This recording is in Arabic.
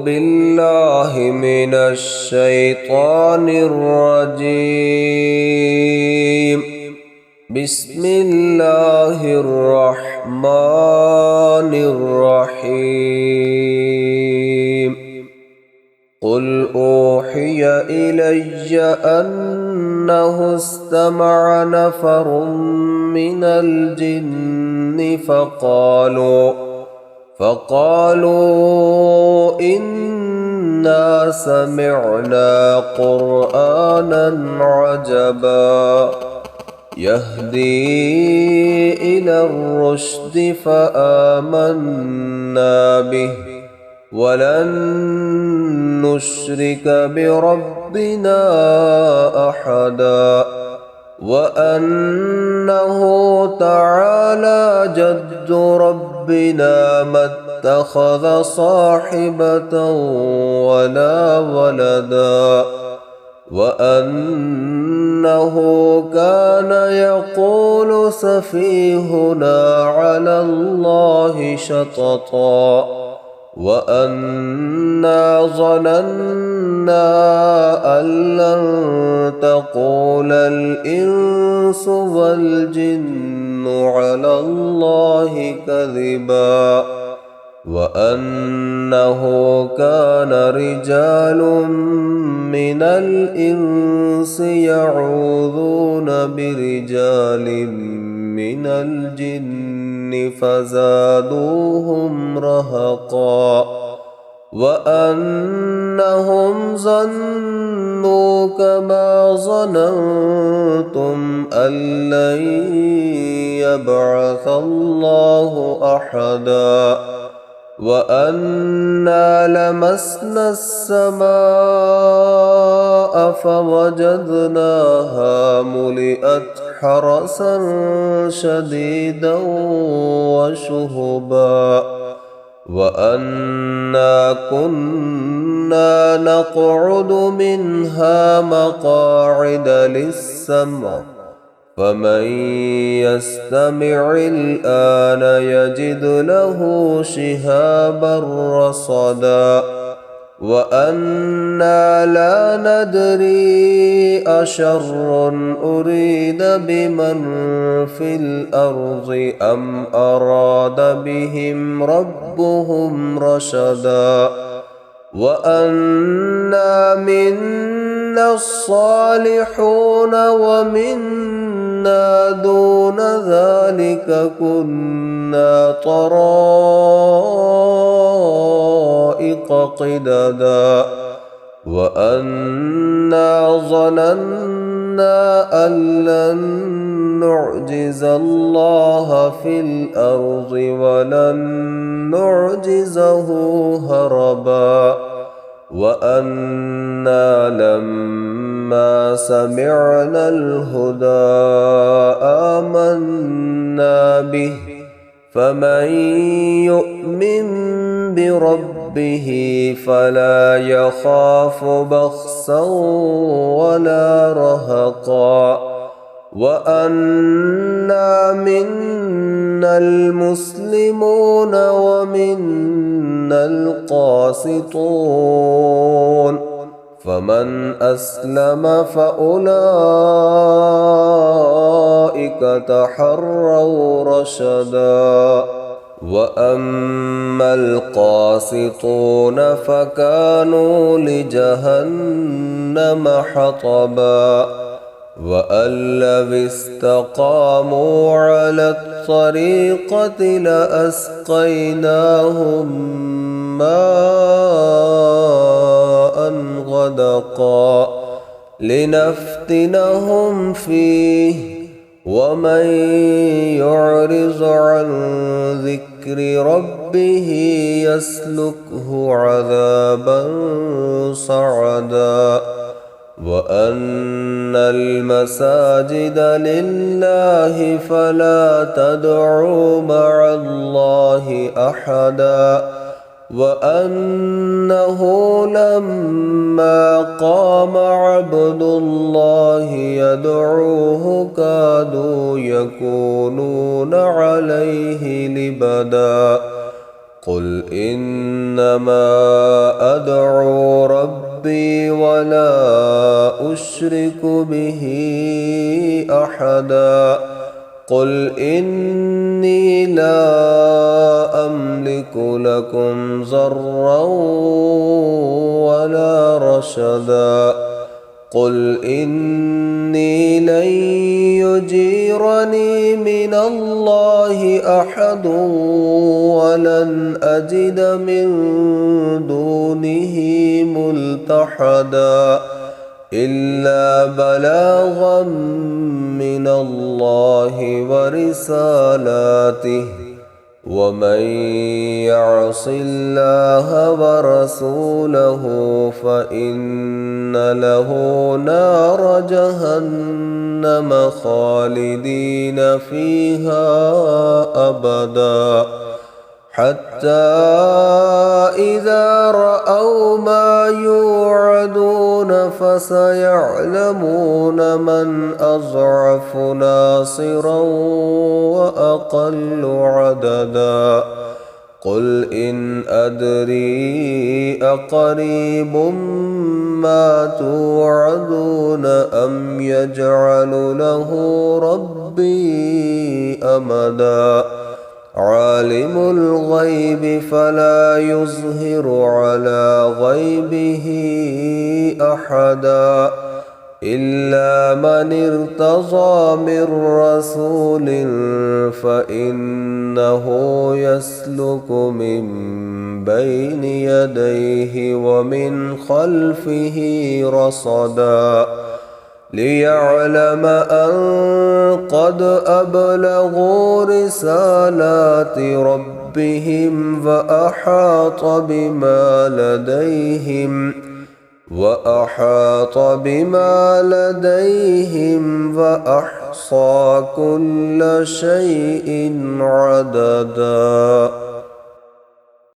بالله من الشيطان الرجيم. بسم الله الرحمن الرحيم. قل أوحي إلي أنه استمع نفر من الجن فقالوا إنا سمعنا قرآنا عجبا يهدي إلى الرشد فآمنا به ولن نشرك بربنا أحدا وأنه تعالى جد ربنا ما اتخذ صاحبة ولا ولدا وأنه كان يقول سفيهنا على الله شططا وأنا ظننا أن لن تقول الإنس والجن على الله كذبا وأنه كان رجال من الإنس يعوذون برجال من الجن فزادوهم رهقا وأنهم ظنوا كما ظننتم أن لن يبعث الله أحدا وأنا لمسنا السماء فوجدناها ملئت حرسا شديدا وشهبا وأنا كنا نقعد منها مقاعد للسمع فمن يستمع الآن يجد له شهابا رصدا وأنا لا ندري أشر أريد بمن في الأرض أم أراد بهم ربهم رشدا وأنا منا الصالحون ومنا دون ذلك كنا طرائق قددا وأنا ظننا أن لن نعجز الله في الأرض ولن نعجزه هربا وأنا لما سمعنا الهدى آمنا به فمن يؤمن بربه فلا يخاف بخسا ولا رهقا وأنا منا المسلمون ومنا القاسطون فمن أسلم فأولئك تحروا رشدا وأما القاسطون فكانوا لجهنم حطبا وأن لو استقاموا على الطريقة لأسقيناهم ماء غدقا لنفتنهم فيه ومن يعرض عن ذكر ربه يسلكه عذابا صعدا وأن المساجد لله فلا تدعوا مع الله أحدا وأنه لما قام عبد الله يدعوه كادوا يكونون عليه لبدا قل إنما أدعو ربي ولا أشرك به أحدا قل إني لا أملك لكم ضرا ولا رشدا قل إني لن يجيرني من الله أحد ولن أجد من دونه ملتحدا إلا بلاغا من الله ورسالاته ومن يعص الله ورسوله فإن له نار جهنم خالدين فيها أبدا حتى إذا رأوا ما يوعدون فسيعلمون من أضعف ناصرا وأقل عددا قل إن أدري أقريب ما توعدون أم يجعل له ربي أمدا عالم الغيب فلا يظهر على غيبه أحدا إلا من ارتضى من رسول فإنه يسلك من بين يديه ومن خلفه رصدا ليعلم أن قد أبلغوا رسالات ربهم وأحاط بما لديهم وأحصى كل شيء عددا.